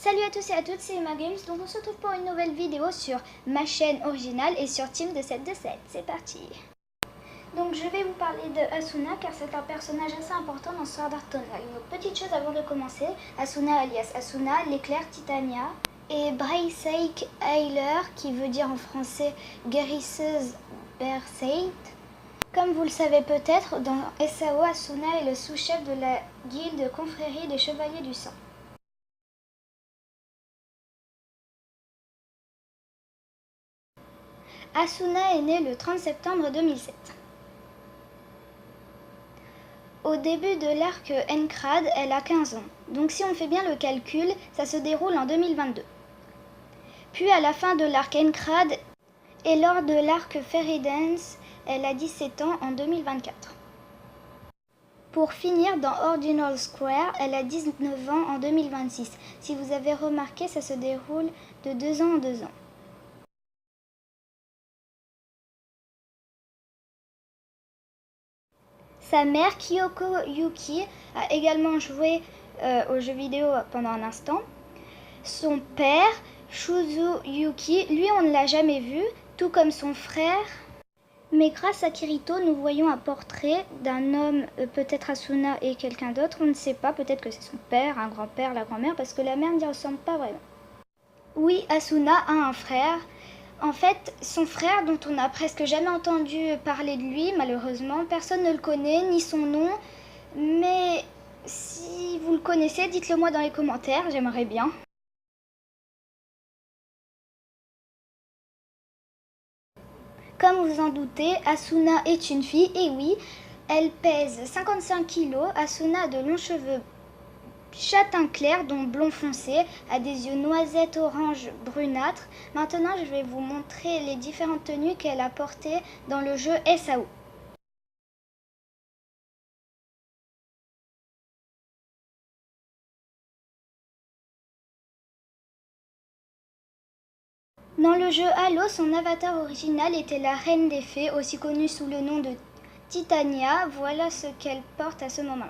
Salut à tous et à toutes, c'est Emma Games, donc on se retrouve pour une nouvelle vidéo sur ma chaîne originale et sur Team de 7 de 7. C'est parti. Donc je vais vous parler de Asuna car c'est un personnage assez important dans Sword Art Online. Donc petite chose avant de commencer, Asuna alias Asuna, l'éclair Titania, et Braisake Heiler qui veut dire en français guérisseuse Berseid. Comme vous le savez peut-être, dans SAO, Asuna est le sous-chef de la guilde confrérie des Chevaliers du Sang. Asuna est née le 30 septembre 2007. Au début de l'arc Encrad, elle a 15 ans. Donc si on fait bien le calcul, ça se déroule en 2022. Puis à la fin de l'arc Encrad et lors de l'arc Fairy Dance, elle a 17 ans en 2024. Pour finir, dans Ordinal Square, elle a 19 ans en 2026. Si vous avez remarqué, ça se déroule de 2 ans en 2 ans. Sa mère, Kyoko Yuki, a également joué aux jeux vidéo pendant un instant. Son père, Shuzu Yuki, lui on ne l'a jamais vu, tout comme son frère. Mais grâce à Kirito, nous voyons un portrait d'un homme, peut-être Asuna et quelqu'un d'autre, on ne sait pas, peut-être que c'est son père, un grand-père, la grand-mère, parce que la mère n'y ressemble pas vraiment. Oui, Asuna a un frère. En fait, son frère, dont on n'a presque jamais entendu parler de lui, malheureusement, personne ne le connaît, ni son nom. Mais si vous le connaissez, dites-le moi dans les commentaires, j'aimerais bien. Comme vous en doutez, Asuna est une fille, et oui, elle pèse 55 kg. Asuna a de longs cheveux châtain clair, dont blond foncé, a des yeux noisettes orange brunâtre. Maintenant, je vais vous montrer les différentes tenues qu'elle a portées dans le jeu SAO. Dans le jeu Halo, son avatar original était la Reine des Fées, aussi connue sous le nom de Titania. Voilà ce qu'elle porte à ce moment.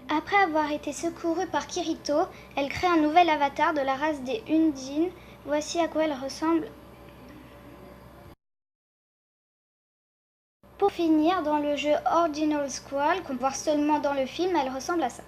Après avoir été secourue par Kirito, elle crée un nouvel avatar de la race des Undine. Voici à quoi elle ressemble. Pour finir, dans le jeu Ordinal Squall, qu'on voit seulement dans le film, elle ressemble à ça.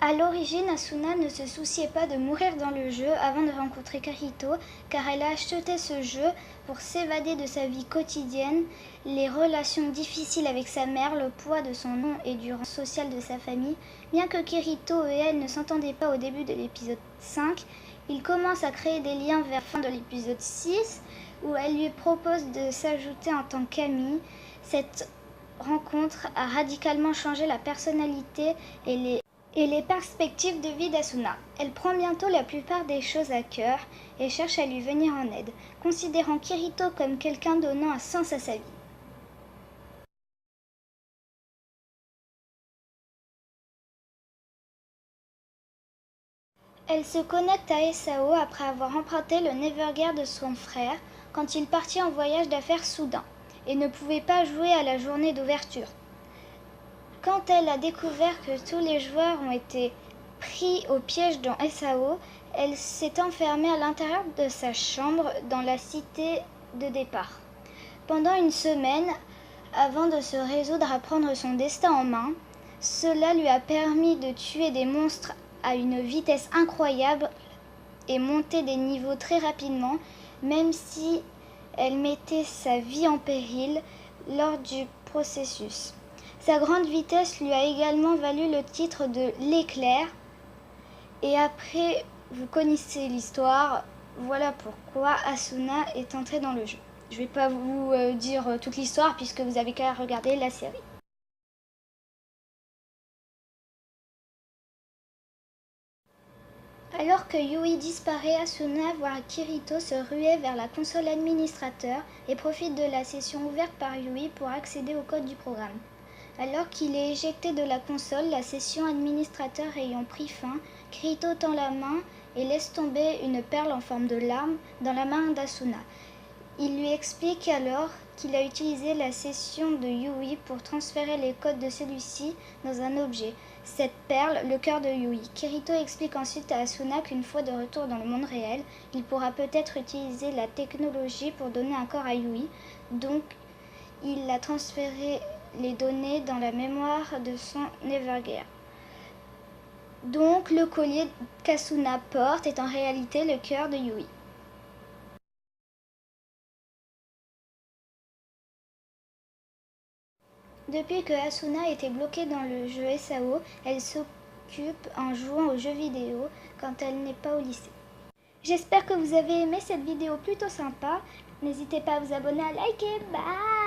A l'origine, Asuna ne se souciait pas de mourir dans le jeu avant de rencontrer Kirito, car elle a acheté ce jeu pour s'évader de sa vie quotidienne, les relations difficiles avec sa mère, le poids de son nom et du rang social de sa famille. Bien que Kirito et elle ne s'entendaient pas au début de l'épisode 5, ils commencent à créer des liens vers la fin de l'épisode 6, où elle lui propose de s'ajouter en tant qu'amie. Cette rencontre a radicalement changé la personnalité et les perspectives de vie d'Asuna. Elle prend bientôt la plupart des choses à cœur et cherche à lui venir en aide, considérant Kirito comme quelqu'un donnant un sens à sa vie. Elle se connecte à SAO après avoir emprunté le Nevergear de son frère quand il partit en voyage d'affaires soudain et ne pouvait pas jouer à la journée d'ouverture. Quand elle a découvert que tous les joueurs ont été pris au piège dans SAO, elle s'est enfermée à l'intérieur de sa chambre dans la cité de départ. Pendant une semaine, avant de se résoudre à prendre son destin en main, cela lui a permis de tuer des monstres à une vitesse incroyable et monter des niveaux très rapidement, même si elle mettait sa vie en péril lors du processus. Sa grande vitesse lui a également valu le titre de l'éclair. Et après, vous connaissez l'histoire, voilà pourquoi Asuna est entrée dans le jeu. Je ne vais pas vous dire toute l'histoire puisque vous avez qu'à regarder la série. Alors que Yui disparaît, Asuna voit Kirito se ruer vers la console administrateur et profite de la session ouverte par Yui pour accéder au code du programme. Alors qu'il est éjecté de la console, la session administrateur ayant pris fin, Kirito tend la main et laisse tomber une perle en forme de larme dans la main d'Asuna. Il lui explique alors qu'il a utilisé la session de Yui pour transférer les codes de celui-ci dans un objet, cette perle, le cœur de Yui. Kirito explique ensuite à Asuna qu'une fois de retour dans le monde réel, il pourra peut-être utiliser la technologie pour donner un corps à Yui, donc il a transféré les données dans la mémoire de son Evergear. Donc le collier qu'Asuna porte est en réalité le cœur de Yui. Depuis que Asuna était bloquée dans le jeu SAO, elle s'occupe en jouant aux jeux vidéo quand elle n'est pas au lycée. J'espère que vous avez aimé cette vidéo plutôt sympa. N'hésitez pas à vous abonner, à liker. Bye!